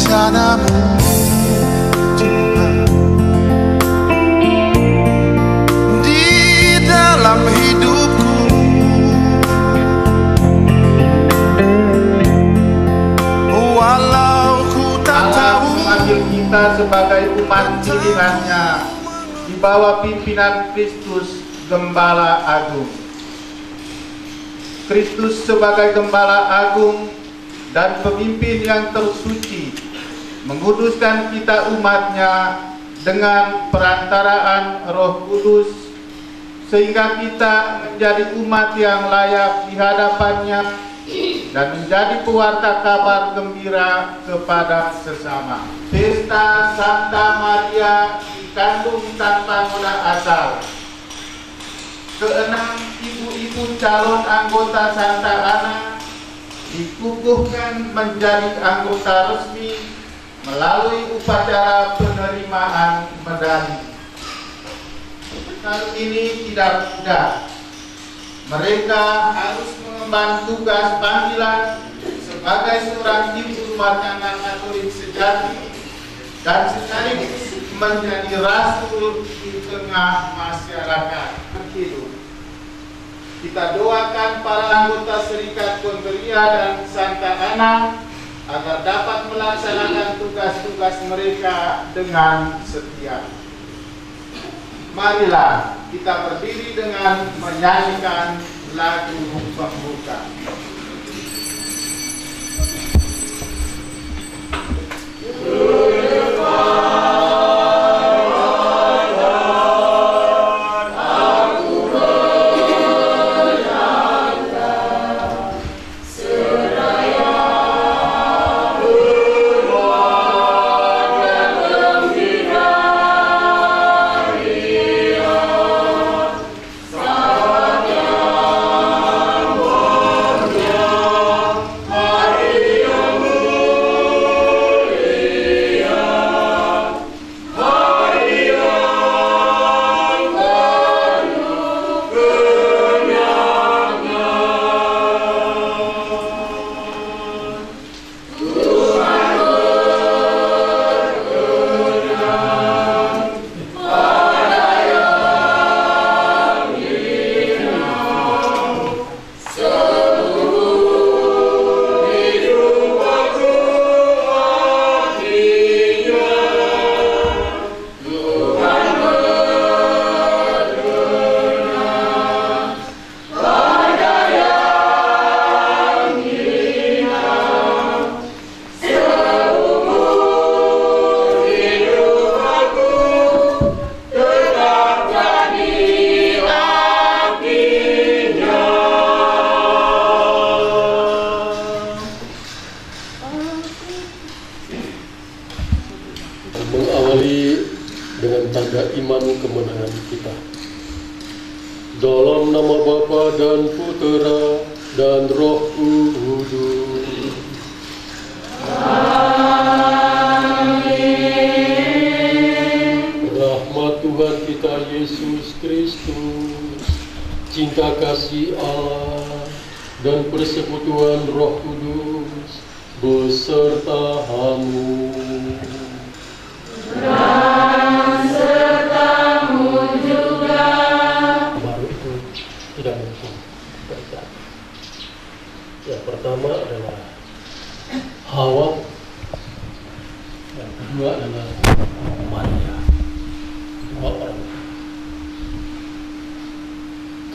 rencanamu Tuhan di dalam hidupku. Walau ku tak tahu mengambil kita sebagai umat pilihannya di bawah pimpinan Kristus Gembala Agung. Kristus sebagai Gembala Agung dan pemimpin yang tersuci menguduskan kita umatnya dengan perantaraan Roh Kudus sehingga kita menjadi umat yang layak di hadapannya dan menjadi pewarta kabar gembira kepada sesama. Pesta Santa Maria dikandung tanpa noda asal. Keenam ibu-ibu calon anggota Santa Ana dikukuhkan menjadi anggota resmi melalui upacara penerimaan medali. Hal ini tidak mudah. Mereka harus mengemban tugas panggilan sebagai seorang ibu rumah tangga Katolik sejati dan sekaligus menjadi rasul di tengah masyarakat. Kita doakan para anggota Serikat Konbelia dan Santa Ana agar dapat melaksanakan tugas-tugas mereka dengan setia. Marilah kita berdiri dengan menyanyikan lagu pembuka. Mengawali dengan tanda iman kemenangan kita. Dalam nama Bapa dan Putera dan Roh Kudus. Amin. Rahmat Tuhan kita Yesus Kristus, cinta kasih Allah dan persekutuan Roh Kudus besertamu. Dan sertamu juga. Baru itu tidak mungkin terjadi. Yang pertama adalah Hawa, yang kedua adalah Maria. Dua orang.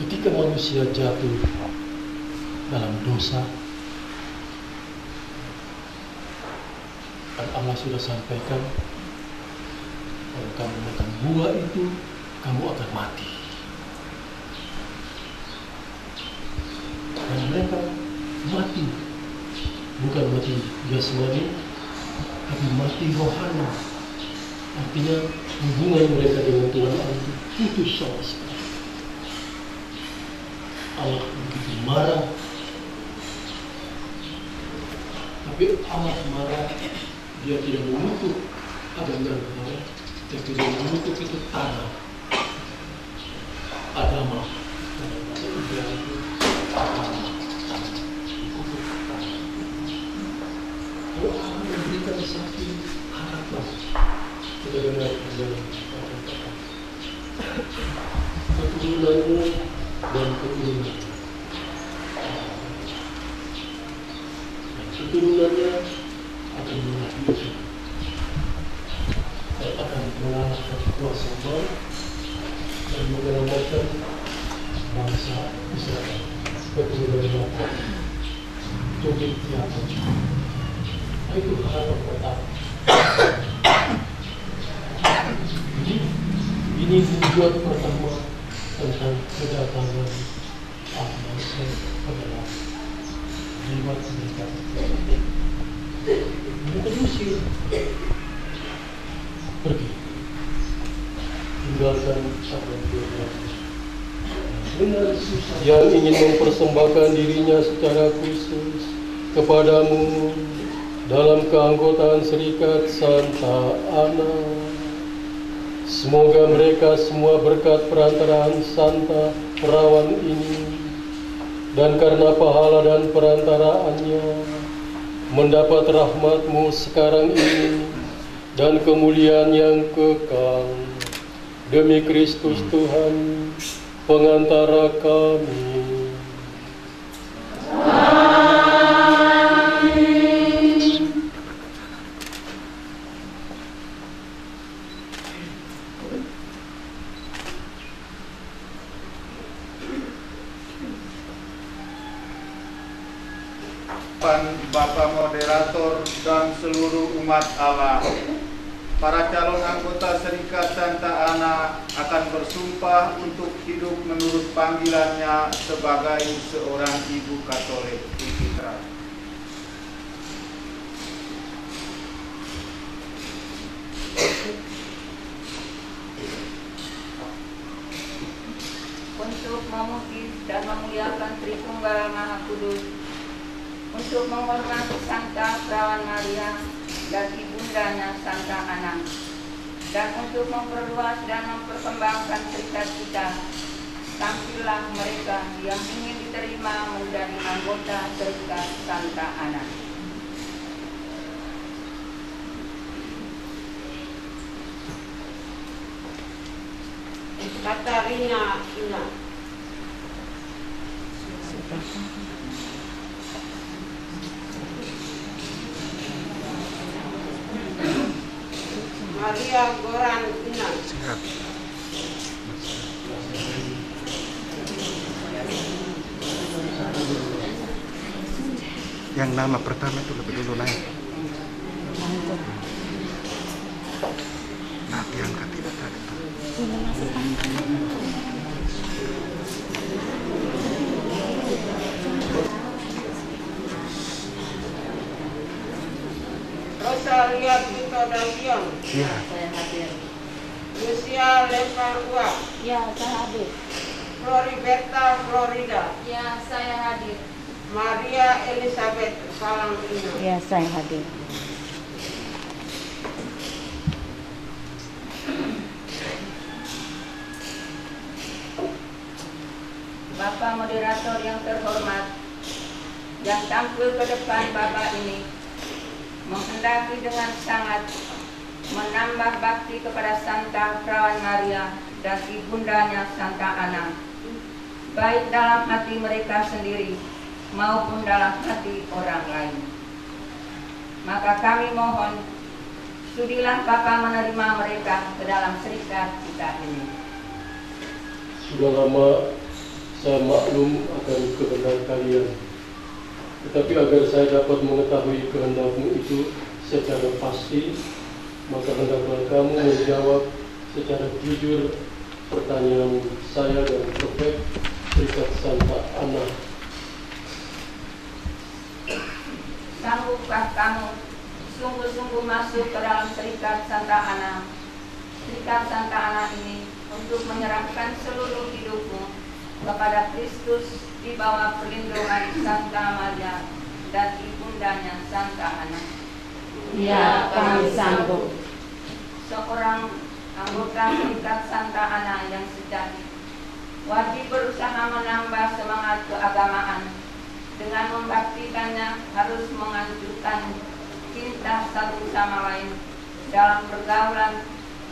Ketika manusia jatuh dalam dosa, dan Allah sudah sampaikan, kalau kamu makan buah itu, kamu akan mati. Dan mereka mati, bukan mati jasmani, tapi mati rohani. Artinya hubungan mereka dengan Tuhan Allah itu putus sama sekali. Allah begitu marah, tapi Allah marah, dia tidak mengutuk Adam dan Hawa, tapi dia mengutuk itu tanah. Adamah, dalam bahasa Ibrani itu tanah. Dikutuk tanah. Kalau Allah memberikan satu kita dengar dalam keturunanmu dan keturunannya. Keturunannya akan menghabisi, akan mengalahkan kuasa maut dan menyelamatkan bangsa Israel. Keturunan Yakub, Tobit Yakub. Itu harapan pertama. Ini tujuan pertama tentang kedatangan bangsa adalah jimat mereka. Mereka diusir, pergi, tinggalkan sabda Tuhan. Yang ingin mempersembahkan dirinya secara khusus kepadamu dalam keanggotaan Serikat Santa Ana. Semoga mereka semua berkat perantaraan Santa Perawan ini dan karena pahala dan perantaraannya mendapat rahmat-Mu sekarang ini dan kemuliaan yang kekal demi Kristus Tuhan pengantara kami. Bapak Moderator dan seluruh umat Allah, para calon anggota Serikat Santa Ana akan bersumpah untuk hidup menurut panggilannya sebagai seorang ibu Katolik Fitra. Untuk memuji dan memuliakan Tritunggal Maha Kudus, untuk menghormati Santa Perawan Maria dan ibundanya Santa Ana, dan untuk memperluas dan memperkembangkan serikat kita, tampillah mereka yang ingin diterima menjadi anggota Serikat Santa Ana. Katarina Ina, Maria Goran Ina, Yang nama pertama itu lebih dulu naik. Nah, diangkat tidak tadi. Rosalia Vito Davion, Iya. Saya hadir. Lucia Leparua, Ya, saya hadir. Floriberta Florida, Ya, saya hadir. Maria Elizabeth Salang Ina. Ya, saya hadir. Bapak Moderator yang terhormat, yang tampil ke depan Bapak ini menghendaki dengan sangat menambah bakti kepada Santa Perawan Maria dan ibundanya Santa Ana, baik dalam hati mereka sendiri maupun dalam hati orang lain. Maka kami mohon, sudilah Bapak menerima mereka ke dalam serikat kita ini. Sudah lama saya maklum akan kebenaran kalian, tetapi agar saya dapat mengetahui kehendak-Mu itu secara pasti, maka hendaklah kamu menjawab secara jujur pertanyaan saya dan Prefek Serikat Santa Ana. Sanggupkah kamu sungguh-sungguh masuk ke dalam Serikat Santa Ana, Serikat Santa Ana ini untuk menyerahkan seluruh hidupmu kepada Kristus di bawah perlindungan Santa Maria dan ibundanya Santa Ana? Ya, kami sanggup. Seorang anggota Serikat Santa Ana yang sejati wajib berusaha menambah semangat keagamaan dengan membaktikannya, harus menganjurkan cinta satu sama lain dalam pergaulan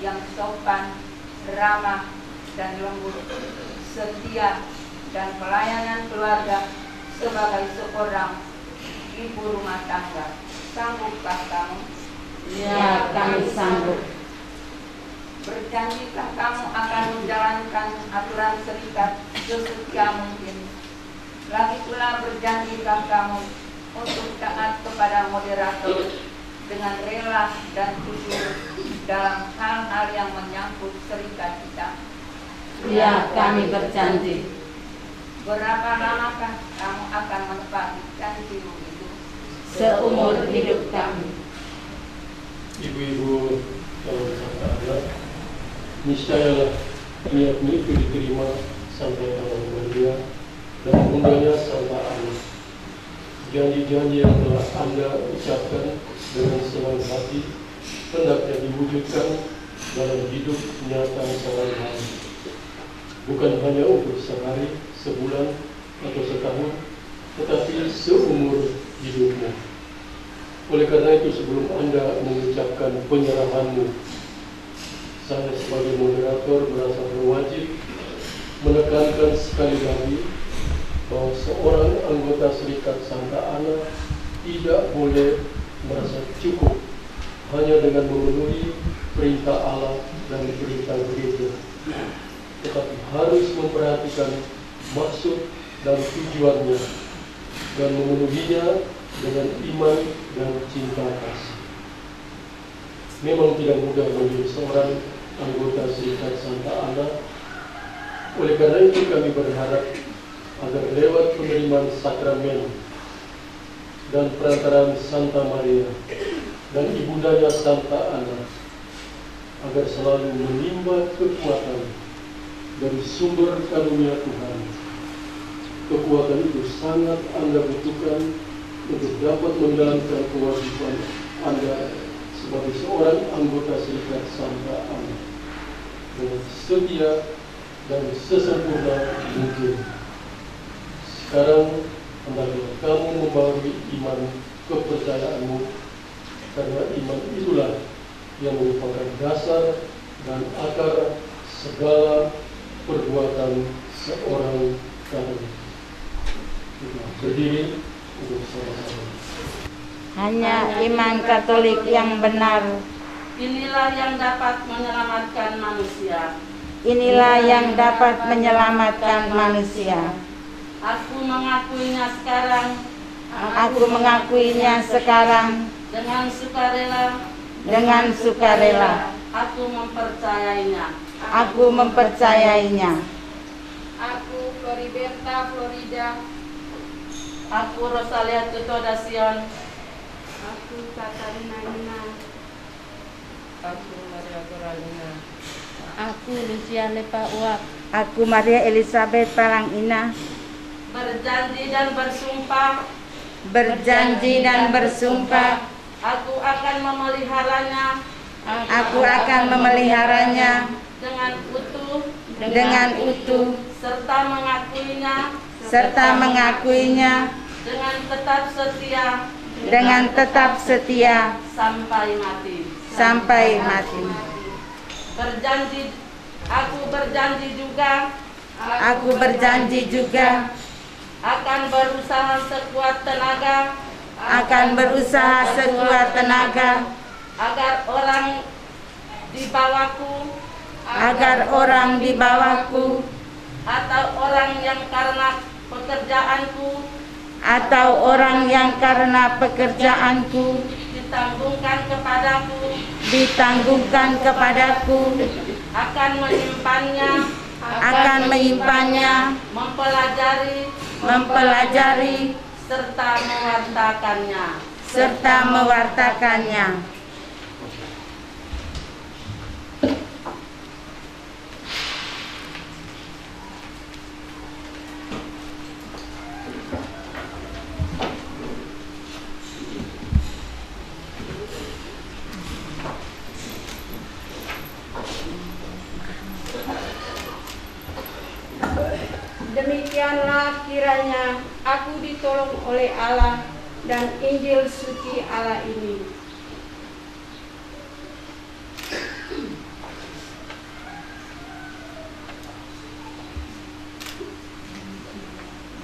yang sopan, ramah, dan lembut, setia, dan pelayanan keluarga sebagai seorang ibu rumah tangga. Sanggupkah kamu? Ya, kami sanggup. Berjanjikah kamu akan menjalankan aturan serikat sesetia mungkin? Lagi pula berjanjikah kamu untuk taat kepada moderator dengan rela dan jujur dalam hal-hal yang menyangkut serikat kita? Ya, kami berjanji. Berapa lamakah kamu akan menepati janjimu itu? Seumur hidup kami. Ibu-ibu kalau Santa Ana, niscayalah niatmu itu diterima sampai Tuhan Maria dan bundanya Santa Ana. Janji-janji yang telah Anda ucapkan dengan senang hati hendaknya diwujudkan dalam hidup nyata sehari-hari. Bukan hanya untuk sehari, sebulan, atau setahun, tetapi seumur hidupmu. Oleh karena itu, sebelum Anda mengucapkan penyerahanmu, saya sebagai moderator merasa berwajib menekankan sekali lagi bahwa seorang anggota Serikat Santa Ana tidak boleh merasa cukup hanya dengan memenuhi perintah Allah dan perintah gereja, tetapi harus memperhatikan maksud dan tujuannya dan memenuhinya dengan iman dan cinta kasih. Memang tidak mudah menjadi seorang anggota Serikat Santa Ana. Oleh karena itu kami berharap agar lewat penerimaan sakramen dan perantaraan Santa Maria dan ibundanya Santa Ana, agar selalu menimba kekuatan dari sumber karunia Tuhan. Kekuatan itu sangat Anda butuhkan untuk dapat menjalankan kewajiban Anda sebagai seorang anggota Serikat Santa Ana dengan setia dan sesempurna mungkin. Sekarang hendaklah kamu membaharui iman kepercayaanmu, karena iman itulah yang merupakan dasar dan akar segala perbuatan seorang Katolik. Kita berdiri untuk sama-sama. Hanya iman Katolik yang benar. Inilah yang dapat menyelamatkan manusia. Inilah yang dapat menyelamatkan manusia. Aku mengakuinya sekarang. Aku mengakuinya sekarang Dengan sukarela. dengan sukarela. Aku mempercayainya. Aku mempercayainya. Aku Floriberta Florida. Aku Rosalia Tutoda Sion. Aku Katarina Nina. Aku Maria Coralina. Aku Lucia Lepa Uap. Aku Maria Elizabeth Palangina. Berjanji dan bersumpah. Berjanji dan bersumpah. Aku akan memeliharanya. Aku akan memeliharanya Dengan utuh. dengan utuh Serta mengakuinya. serta mengakuinya Dengan tetap setia. dengan tetap setia Sampai mati. sampai mati. Aku berjanji juga. Aku berjanji juga Akan berusaha sekuat tenaga. akan berusaha sekuat tenaga Agar orang di bawahku. agar orang di bawahku Atau orang yang karena pekerjaanku atau orang yang karena pekerjaanku ditanggungkan kepadaku ditanggungkan kepadaku akan menyimpannya, mempelajari serta mewartakannya. Demikianlah kiranya aku ditolong oleh Allah dan Injil suci Allah ini.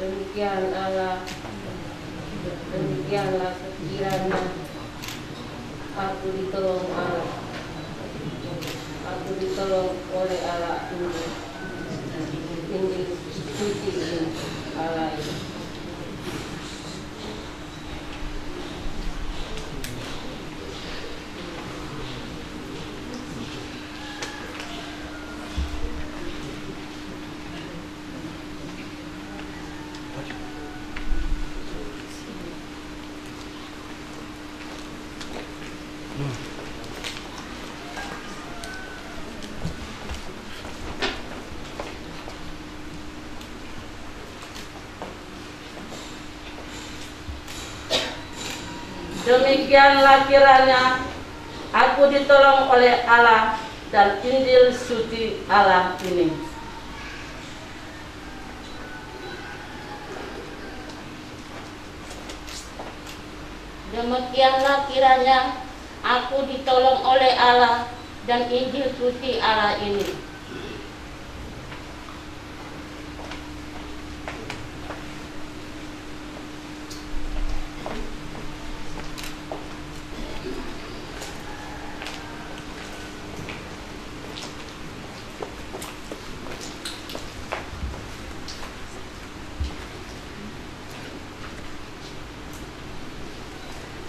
demikianlah sekiranya aku ditolong Allah, aku ditolong oleh Allah ini suci Allah ini. Demikianlah kiranya aku ditolong oleh Allah dan Injil suci Allah ini. Demikianlah kiranya aku ditolong oleh Allah dan Injil suci Allah ini.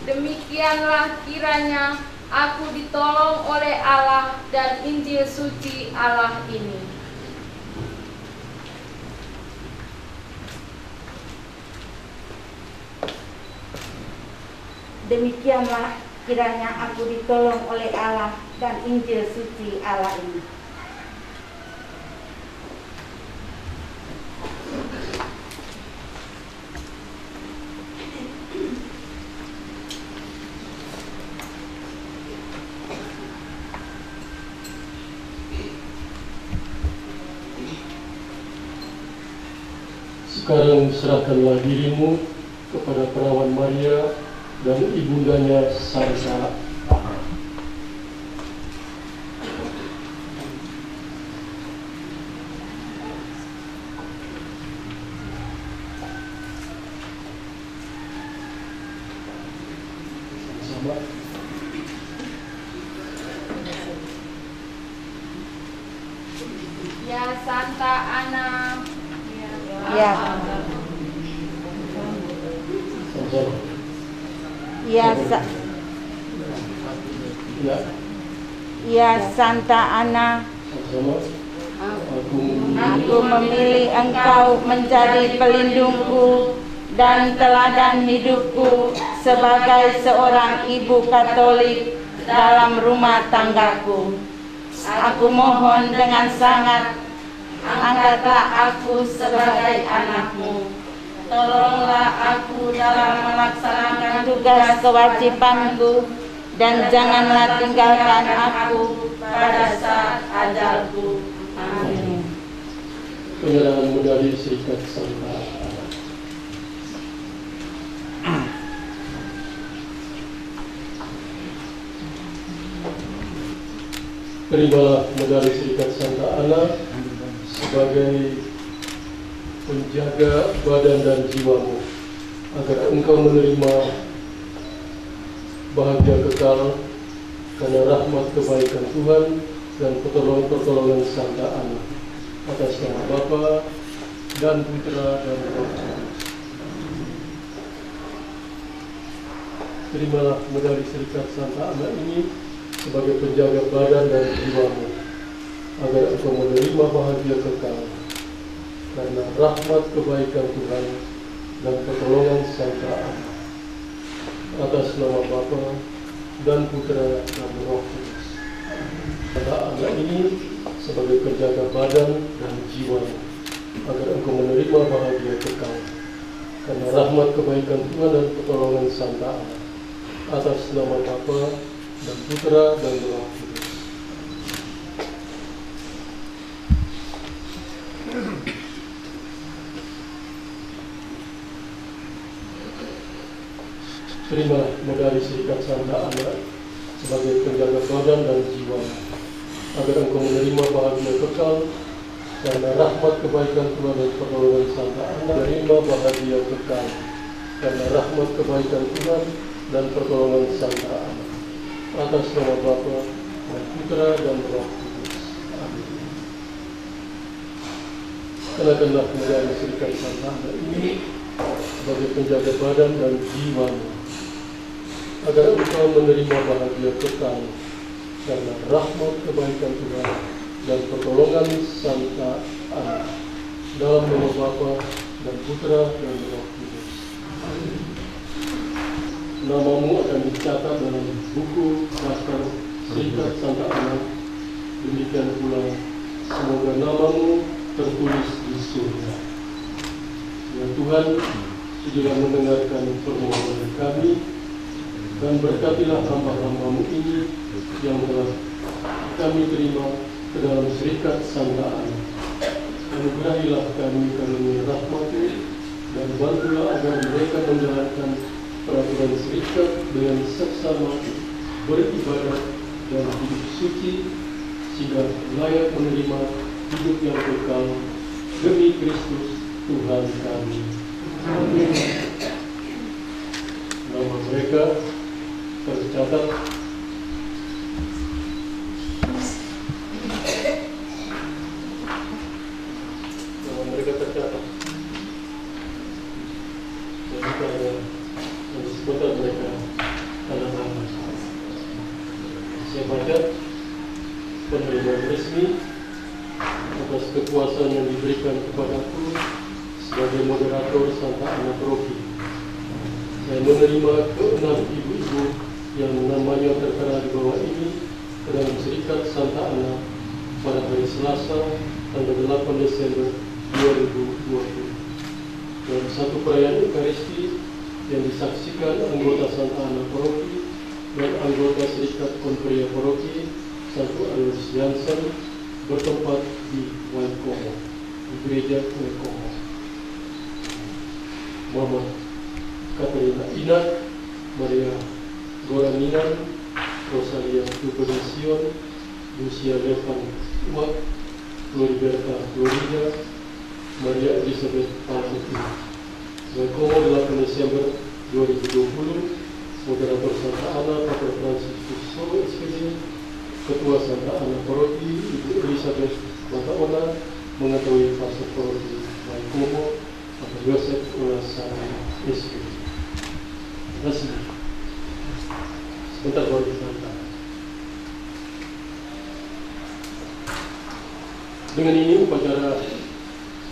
Demikianlah kiranya aku ditolong oleh Allah dan Injil suci Allah ini. Demikianlah kiranya aku ditolong oleh Allah dan Injil suci Allah ini. Sekarang serahkanlah dirimu kepada perawan Maria dan ibundanya Sarsa. Sama. Ya Santa Ana. Ya. Ya Santa Ana, aku memilih Engkau menjadi pelindungku dan teladan hidupku sebagai seorang ibu Katolik dalam rumah tanggaku. Aku mohon dengan sangat, angkatlah aku sebagai anakmu. Tolonglah aku dalam melaksanakan tugas kewajibanku dan janganlah tinggalkan aku pada saat ajalku. Amin. Penyerahan medali Serikat Santa Ana. Terimalah medali Serikat Santa Ana sebagai penjaga badan dan jiwamu, agar engkau menerima bahagia kekal karena rahmat kebaikan Tuhan dan pertolongan Santa Ana, atas nama Bapa dan Putra dan Roh Kudus. Terimalah medali Serikat Santa Ana ini sebagai penjaga badan dan jiwamu, agar engkau menerima bahagia kekal karena rahmat kebaikan Tuhan dan pertolongan Santa Ana, atas nama Bapa dan Putra dan Roh Kudus. Santa Ana ini sebagai penjaga badan dan jiwamu, agar engkau menerima bahagia kekal karena rahmat kebaikan Tuhan dan pertolongan Santa Ana, atas nama Bapa dan Putra dan Roh Kudus. Terima medali Serikat Santa Ana sebagai penjaga badan dan jiwa, agar engkau menerima bahagia kekal Karena rahmat kebaikan Tuhan dan pertolongan Santa Ana, terima bahagia kekal. Karena rahmat kebaikan Tuhan dan pertolongan Santa Ana, atas nama Bapa dan Putra dan Roh Kudus. Amin. Kenakanlah menjadi serikat Santa Ana ini sebagai penjaga badan dan jiwamu, agar engkau menerima bahagia kekal karena rahmat kebaikan Tuhan dan pertolongan Santa Ana, dalam nama Bapa dan Putra dan Roh Kudus. Amin. Namamu akan dicatat dalam buku daftar serikat Santa Ana. Demikian pula semoga namamu tertulis di surga. Ya Tuhan, sudah mendengarkan permohonan kami, dan berkatilah hamba-hambamu ini yang telah kami terima ke dalam serikat Santa Ana. Anugerahilah kami karunia rahmat-Mu, dan bantulah agar mereka menjalankan peraturan serikat dengan seksama, beribadah dan hidup suci, sehingga layak menerima hidup yang kekal demi Kristus Tuhan kami. Amin. Nama mereka tercatat dan disebutkan mereka pada nama. Saya baca penerimaan resmi atas kekuasaan yang diberikan kepadaku sebagai moderator Santa Ana Paroki. Saya menerima ke-6 ibu-ibu yang namanya tertera di bawah ini ke dalam serikat Santa Ana pada hari Selasa tanggal 8 Desember 2020. Dalam satu perayaan Ekaristi yang disaksikan anggota Santa Ana Paroki dan anggota serikat Konferia Paroki Santo Aloysius Jansen bertempat di Waikomo, di gereja Waikomo. Mama Katerina Inak, Maria Goraninan, Rosalia Tupedasion, Lucia Levan Uak, Floriberta Florida, Maria Elizabeth Palsuti. Waikomo 8 Desember 2020. Moderator Santa Ana Pater Franciscus Solo SPD, Ketua Santa Ana Paroki Ibu Elizabeth Mataona, mengetahui pastor Paroki Waikomo Pater Yosef Ulasari SPD. Terima kasih. Sebentar baru disantai. Dengan ini upacara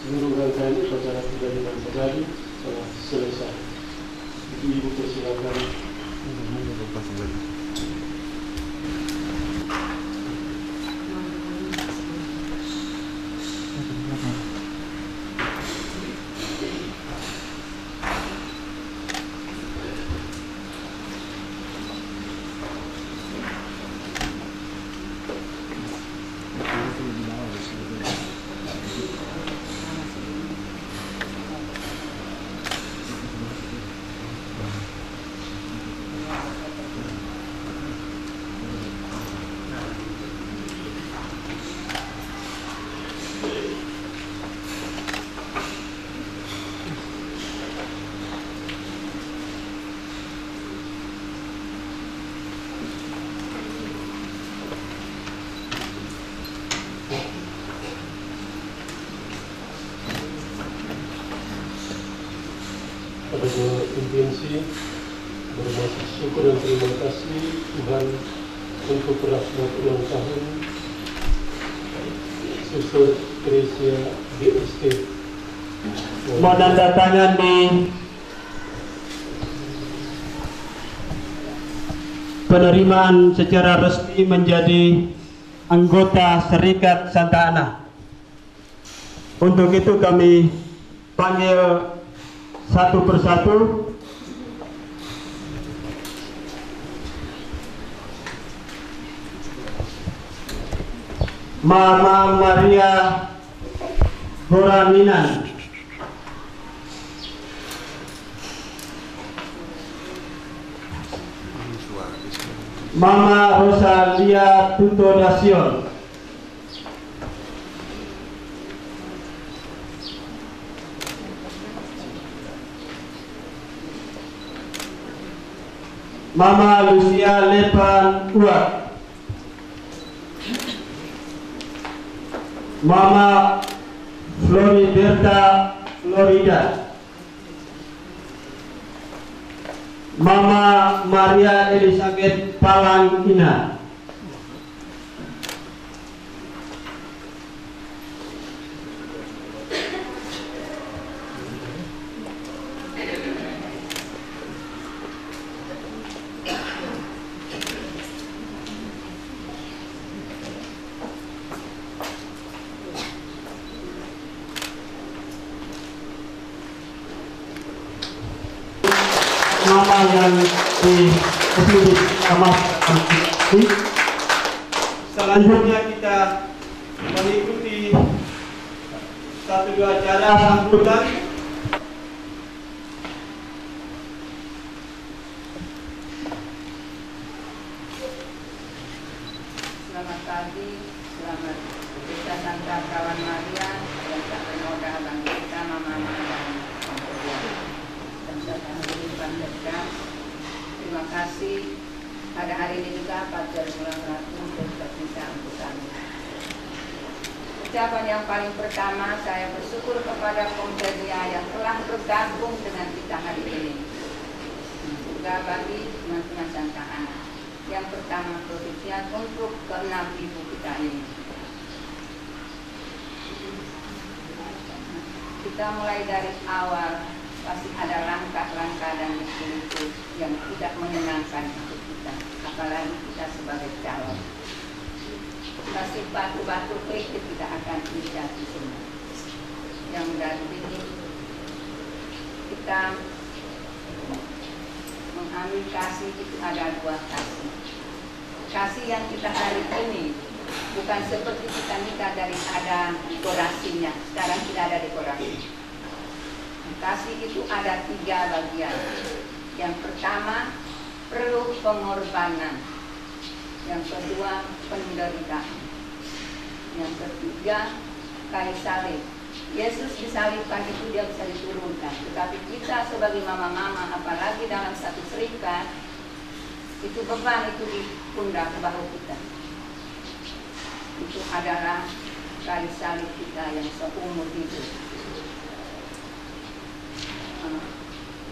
seluruh rangkaian upacara perjalanan medali telah selesai. Ibu persilakan. Pada dua intensi bermaksud syukur dan terima kasih Tuhan untuk rahmat ulang tahun Suster Teresia BST. Menandatangani penerimaan secara resmi menjadi anggota Serikat Santa Ana. Untuk itu kami panggil satu persatu. Mama Maria Goraninan, Mama Rosalia Tutodasion, Mama Lucia Lepan Uat, Mama Floriberta Florida, Mama Maria Elizabeth Palangina, nama yang dipilih sama kami. Selanjutnya kita mengikuti satu dua acara sambutan. Selamat pagi, selamat kita Santa Kawan Maria yang tak bernoda bang kita mama dan terima kasih pada hari ini juga Pacar Bulan Ratu dan bisa untuk kami. Ucapan yang paling pertama, saya bersyukur kepada Kompedia yang telah bergabung dengan kita hari ini. Juga bagi teman-teman Santa Ana. Yang pertama, kesucian untuk ke-6 ibu kita ini. Kita mulai dari awal. Pasti ada langkah-langkah dan itu yang tidak menyenangkan untuk kita, apalagi kita sebagai calon. Pasti batu-batu kritik tidak akan bisa di sini. Yang dari ini kita mengambil kasih itu ada dua kasih. Kasih yang kita hari ini bukan seperti kita nikah dari ada dekorasinya. Sekarang tidak ada dekorasi. Kasih itu ada 3 bagian. Yang pertama, perlu pengorbanan. Yang kedua, penderitaan. Yang ketiga, kayu salib. Yesus disalibkan itu dia bisa diturunkan. Tetapi kita sebagai mama-mama, apalagi dalam satu serikat, itu beban itu di pundak bahu kita. Itu adalah kayu salib kita yang seumur hidup.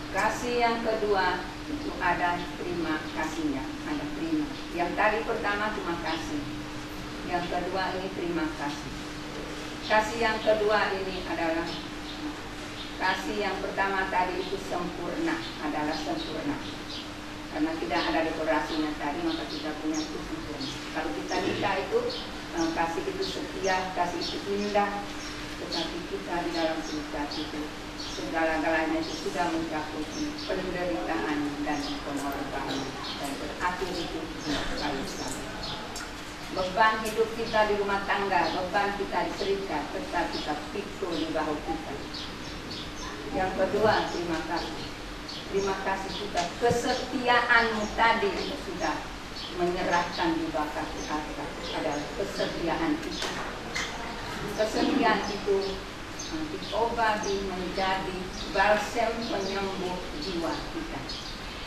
Kasih yang kedua itu ada terima kasihnya, ada terima. Yang tadi pertama cuma kasih, yang kedua ini terima kasih. Kasih yang kedua ini adalah kasih yang pertama tadi itu sempurna, adalah sempurna. Karena tidak ada dekorasinya tadi, maka kita punya itu sempurna. Kalau kita nikah itu kasih itu setia, kasih itu indah, tetapi kita di dalam nikah itu segala-galanya itu sudah mencakup penderitaan dan pengorbanan dan berakhir itu kayu salib. Beban hidup kita di rumah tangga, beban kita di serikat, tetap kita pikul di bahu kita. Yang kedua, terima kasih. Terima kasih kita, kesetiaanmu tadi sudah menyerahkan di bawah kaki atas adalah kesetiaan kita. Kesetiaan itu diobati menjadi balsam penyembuh jiwa kita.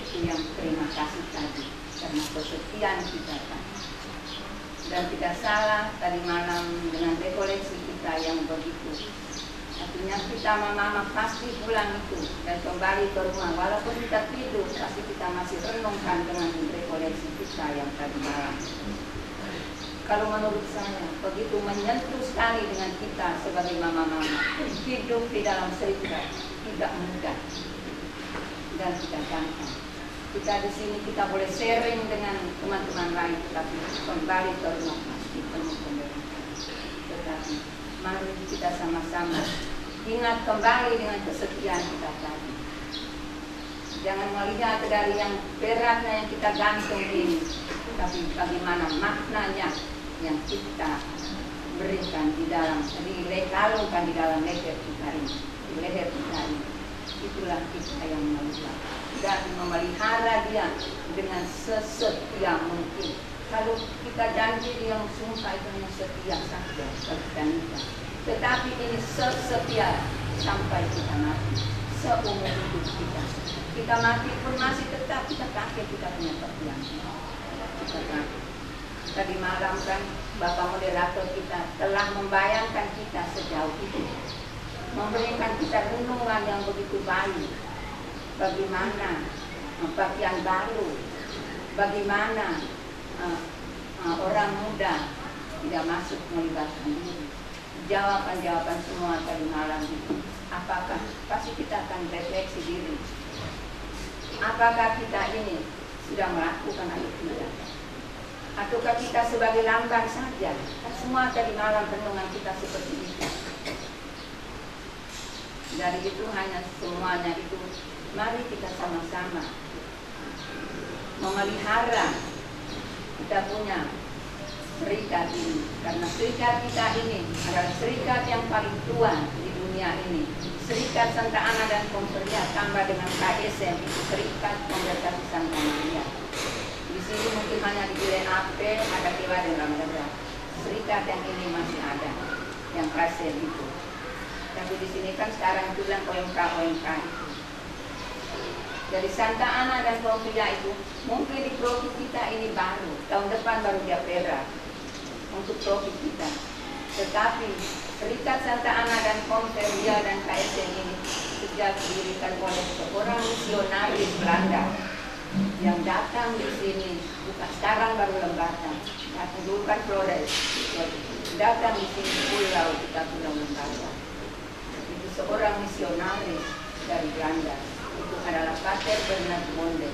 Itu yang terima kasih tadi karena kesetiaan kita tadi. Dan tidak salah tadi malam dengan rekoleksi kita yang begitu. Artinya kita mama pasti pulang itu dan kembali ke rumah. Walaupun kita tidur, pasti kita masih renungkan dengan rekoleksi kita yang tadi malam. Kalau menurut saya, begitu menyentuh sekali dengan kita sebagai mama-mama. Hidup di dalam serikat tidak mudah dan tidak gampang. Kita di sini kita boleh sharing dengan teman-teman lain, tapi kembali ke rumah pasti penuh penderitaan. Tetapi mari kita sama-sama ingat kembali dengan kesetiaan kita tadi. Jangan melihat dari yang beratnya yang kita gantung ini, tapi bagaimana maknanya yang kita berikan di dalam dikalungkan di dalam leher kita ini, di leher kita ini. Itulah kita yang melihat dan memelihara dia dengan sesetia mungkin. Kalau kita janji yang sumpah itu hanya setia saja kalau kita nikah. Tetapi ini sesetia sampai kita mati, seumur hidup kita. Kita mati pun masih tetap kita pakai kita punya pakaian. Tadi malam kan Bapak moderator kita telah membayangkan kita sejauh itu, memberikan kita renungan yang begitu baik. Bagaimana pakaian baru, bagaimana orang muda tidak masuk melibatkan diri. Jawaban-jawaban semua tadi malam itu, apakah pasti kita akan refleksi diri? Apakah kita ini sudah melakukan atau tidak? Ataukah kita sebagai lamban saja? Semua tadi malam renungan kita seperti itu. Dari itu hanya semuanya itu, mari kita sama-sama memelihara kita punya serikat ini, karena serikat kita ini adalah serikat yang paling tua di dunia ini. Serikat Santa Ana dan Conferia tambah dengan KSM itu serikat Kongregasi Santa Maria. Di sini mungkin hanya di wilayah AP ada Dewa dan Ramada. Serikat yang ini masih ada, yang KSM itu. Tapi di sini kan sekarang itu bilang OMK itu. Dari Santa Ana dan Conferia itu mungkin di profit kita ini baru, tahun depan baru dia perak untuk profit kita. Tetapi Serikat Santa Ana dan Conferia dan KSM ini sejak didirikan oleh seorang misionaris Belanda yang datang di sini, bukan sekarang baru Lembata, datang dulu kan Flores, datang di sini pulau kita pulau Lembata. Itu seorang misionaris dari Belanda, itu adalah Pater Bernard Monde.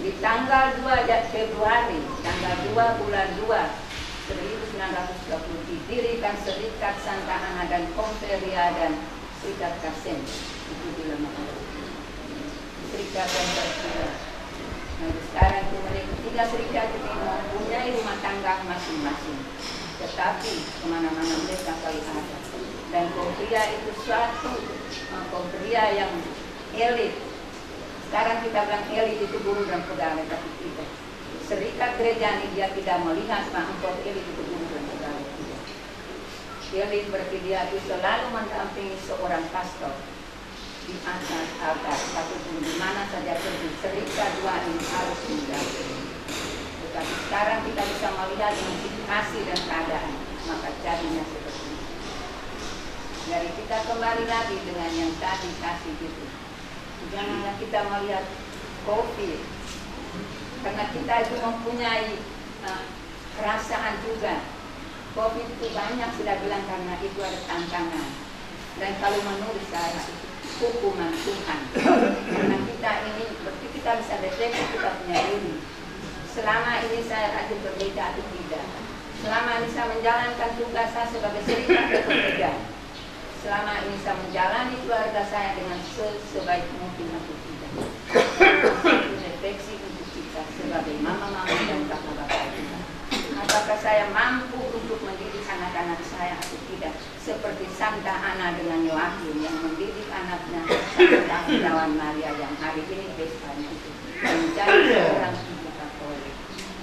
Di tanggal 2 Februari, tanggal 2 bulan 2 1930 didirikan Serikat Santa Ana dan Conferia dan Serikat KSM. Itu dinamakan Serikat yang berbeda. Nah, sekarang itu mereka tiga serikat ini mempunyai rumah tangga masing-masing, tetapi kemana-mana mereka saling ada. Dan Conferia itu suatu Conferia yang elit. Sekarang kita bilang elit itu guru dan pegawai, tapi tidak. Serikat gereja ini dia tidak melihat bahwa elit itu guru dan pegawai. Elit berarti dia itu selalu mendampingi seorang pastor di atas altar, ataupun di mana saja pergi. Serikat dua ini harus mendampingi. Tetapi sekarang kita bisa melihat dengan situasi dan keadaan, maka jadinya seperti ini. Dari kita kembali lagi dengan yang tadi kasih gitu. Janganlah kita melihat COVID, karena kita itu mempunyai perasaan juga. COVID itu banyak sudah bilang karena itu ada tantangan. Dan kalau menurut saya, hukuman Tuhan. Karena kita ini, berarti kita bisa refleksi kita punya diri. Selama ini saya rajin berbeda atau tidak. Selama ini saya menjalankan tugas saya sebagai serikat berbeda. Selama ini saya menjalani keluarga saya dengan sebaik mungkin atau tidak. Itu refleksi untuk kita sebagai mama-mama dan bapak-bapak kita. Apakah saya mampu untuk mendidik anak-anak saya atau tidak? Seperti Santa Ana dengan Yoakim yang mendidik anaknya Santa Lawan Maria yang hari ini bestanya itu menjadi seorang ibu Katolik.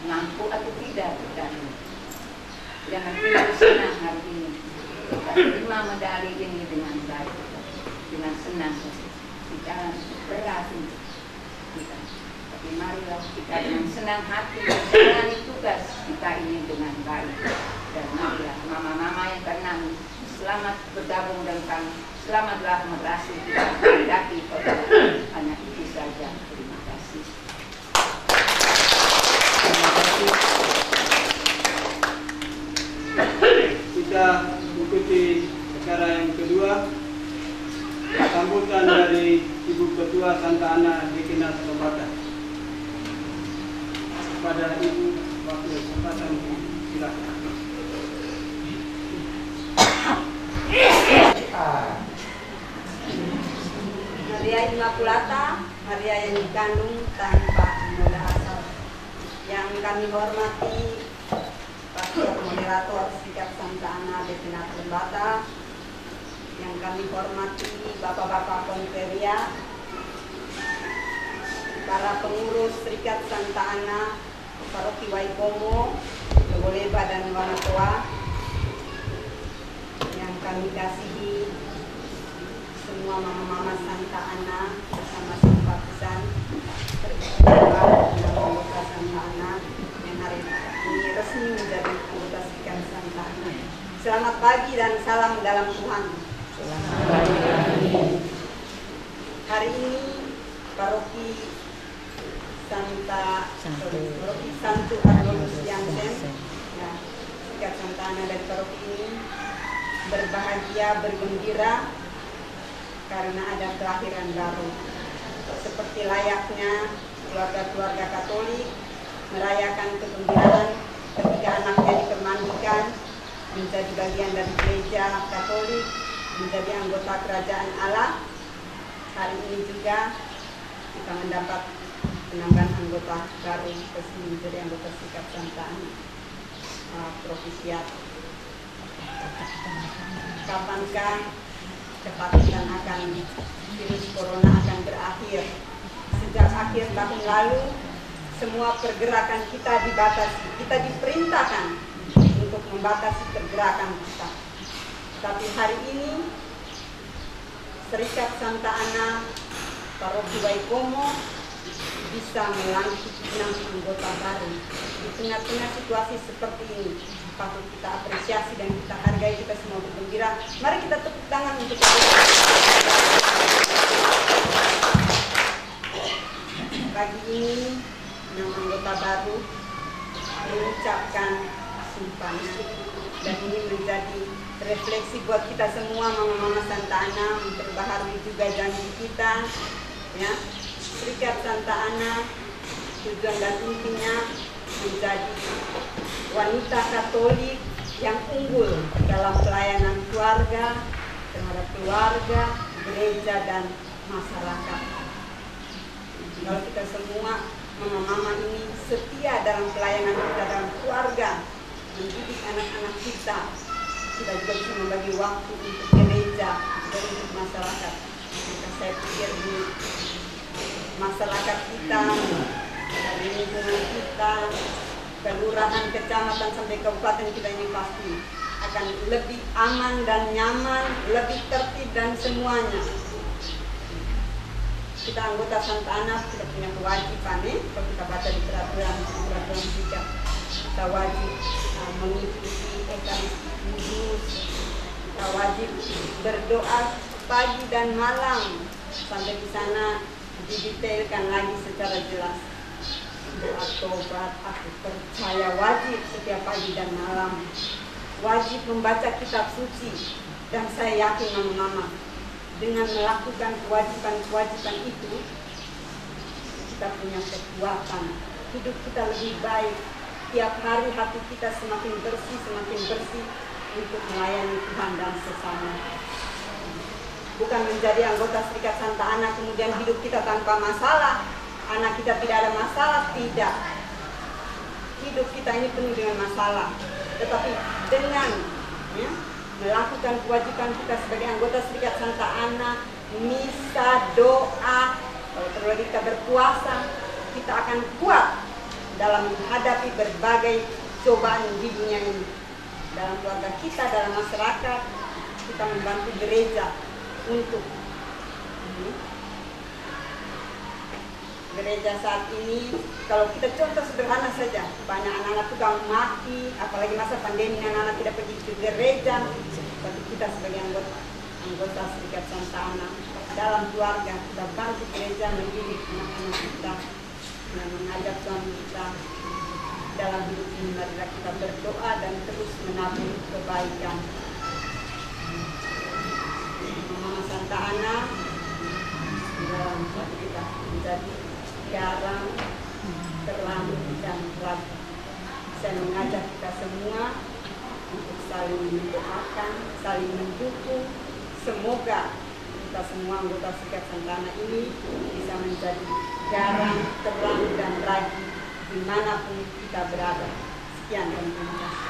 Mampu atau tidak? Jangan kita senang hari ini. Kita terima medali ini dengan baik, dengan senang. Jangan berat kita. Tapi marilah kita dengan senang hati menjalani tugas kita ini dengan baik. Dan marilah mama-mama yang karena selamat bergabung dengan kami, selamatlah merasa kita menghadapi perjalanan. Hanya itu saja. Terima kasih. Terima kasih. Kita ikuti acara yang kedua, sambutan dari Ibu Ketua Santa Ana Dekanat Lembata. Kepada Ibu, waktu kesempatan silakan. Maria Immaculata, Maria yang dikandung tanpa noda asal. Yang kami hormati Pastor Moderator Serikat Santa Ana Dekanat Lembata, yang kami hormati Bapak-Bapak Conferia, para pengurus Serikat Santa Ana, Paroki Waikomo, Lewoleba dan Wanatoa, yang kami kasihi semua semua mama-mama Santa Ana bersama simpatisan anggota Santa Ana yang hari ini resmi menjadi anggota Serikat Santa Ana. Selamat pagi dan salam dalam Tuhan. Hari ini Paroki Santo Adolfus Jansen, ya, Serikat Santa Ana dari paroki ini berbahagia, bergembira karena ada kelahiran baru. Seperti layaknya keluarga-keluarga Katolik merayakan kegembiraan ketika anaknya dipermandikan menjadi bagian dari gereja Katolik, menjadi anggota kerajaan Allah. Hari ini juga kita mendapat penambahan anggota baru resmi menjadi anggota Serikat Santa Ana Provisiat. Kapankah ketakutan akan virus corona akan berakhir? Sejak akhir tahun lalu, semua pergerakan kita dibatasi. Kita diperintahkan untuk membatasi pergerakan kita. Tapi hari ini, Serikat Santa Ana Paroki Waikomo bisa melantik 6 anggota baru. Di tengah-tengah situasi seperti ini, patut kita apresiasi dan kita hargai, kita semua bergembira. Mari kita tepuk tangan untuk pagi ini 6 anggota baru mengucapkan sumpahnya, dan ini menjadi refleksi buat kita semua mama-mama Santa Ana, memperbaharui juga janji kita, ya. Serikat Santa Ana tujuan dan intinya menjadi wanita Katolik yang unggul dalam pelayanan keluarga, terhadap keluarga, gereja, dan masyarakat. Kalau kita semua mama-mama ini setia dalam pelayanan kita dalam keluarga, mendidik anak-anak kita, kita juga bisa membagi waktu untuk gereja dan untuk masyarakat. Maka saya pikir di masyarakat kita, dari lingkungan kita, kelurahan, kecamatan sampai kabupaten kita ini pasti akan lebih aman dan nyaman, lebih tertib dan semuanya. Kita anggota Santa Ana kita punya kewajiban, kalau kita baca di peraturan sikap, kita wajib mengikuti Ekaristi Kudus, kita wajib berdoa pagi dan malam. Sampai di sana didetailkan lagi secara jelas. Doa tobat, aku percaya, wajib setiap pagi dan malam. Wajib membaca kitab suci. Dan saya yakin mama-mama, dengan melakukan kewajiban-kewajiban itu, kita punya kekuatan. Hidup kita lebih baik. Tiap hari hati kita semakin bersih untuk melayani Tuhan dan sesama. Bukan menjadi anggota Serikat Santa Ana kemudian hidup kita tanpa masalah, anak kita tidak ada masalah, tidak. Hidup kita ini penuh dengan masalah. Tetapi dengan melakukan kewajiban kita sebagai anggota Serikat Santa Ana, misa, doa, kalau perlu kita berpuasa, kita akan kuat dalam menghadapi berbagai cobaan di dunia ini. Dalam keluarga kita, dalam masyarakat, kita membantu gereja untuk gereja saat ini. Kalau kita contoh sederhana saja, banyak anak-anak tukang mati, apalagi masa pandemi anak-anak tidak pergi ke gereja. Tapi kita sebagai anggota Serikat Santa Ana dalam keluarga, kita bantu gereja mendidik anak-anak kita, dan mengajak suami kita dalam hidup ini. Marilah kita berdoa dan terus menabur kebaikan. Mama Santa Ana dalam hati kita menjadi garam, terang, dan terang. Saya mengajak kita semua untuk saling mendoakan, saling mendukung. Semoga kita semua anggota Serikat Santa Ana ini bisa menjadi garam, terang, dan ragi dimanapun kita berada. Sekian dan terima kasih.